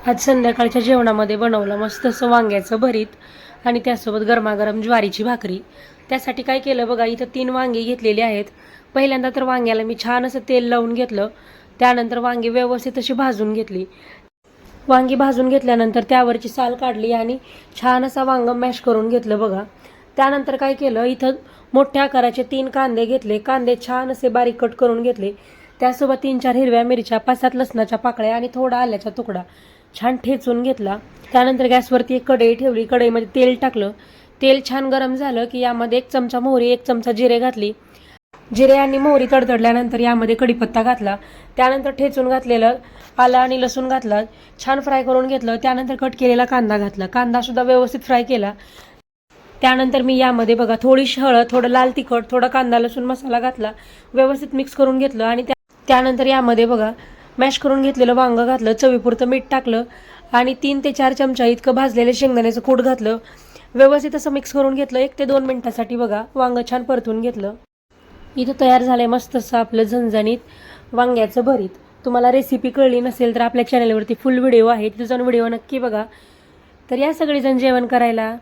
आज संध्याकाळच्या जेवणामध्ये बनवलं मस्त असं वांग्याचं भरीत आणि त्यासोबत गरमागरम ज्वारीची भाकरी। त्यासाठी काय केलं बघा, इथं 3 वांगी घेतलेली आहेत। पहिल्यांदा तर वांग्याला मी छान असं तेल लावून घेतलं, त्यानंतर वांगी व्यवस्थित अशी भाजून घेतली। वांगी भाजून घेतल्यानंतर त्यावरची साल काढली आणि छान असा वांग मॅश करून घेतलं बघा। त्यानंतर काय केलं, इथं मोठ्या आकाराचे 3 कांदे घेतले, कांदे छान असे बारीक कट करून घेतले। त्यासोबत 3-4 हिरव्या मिरच्या, 5-7 लसणाच्या पाकळ्या आणि थोडा आल्याचा तुकडा छान ठेचून घेतला। त्यानंतर गॅसवरती एक कढई ठेवली, कढईमध्ये तेल टाकलं। तेल छान गरम झालं की यामध्ये 1 चमचा मोहरी, 1 चमचा जिरे घातली। जिरे आणि मोहरी तडतडल्यानंतर यामध्ये कढीपत्ता घातला। त्यानंतर ठेचून घातलेलं आलं आणि लसूण घातलं, छान फ्राय करून घेतलं। त्यानंतर कट केलेला कांदा घातला, कांदा सुद्धा व्यवस्थित फ्राय केला। त्यानंतर मी यामध्ये बघा थोडीशी हळद, थोडं लाल तिखट, थोडा कांदा लसूण मसाला घातला, व्यवस्थित मिक्स करून घेतलं। आणि त्यानंतर यामध्ये बघा मॅश करून घेतलेलं वांग घातलं, चवीपुरतं मीठ टाकलं आणि 3 ते 4 चमचा इतकं भाजलेलं शेंगदाण्याचं कूट घातलं। व्यवस्थित असं मिक्स करून घेतलं। 1 ते 2 मिनिटासाठी बघा वांग छान परतून घेतलं। इथं तयार झालंय मस्त असं आपलं झणझणीत वांग्याचं भरीत। तुम्हाला रेसिपी कळली नसेल तर आपल्या चॅनलवरती फुल व्हिडिओ आहे, तिथं जाऊन व्हिडिओ नक्की बघा। तर या सगळेजण जेवण करायला।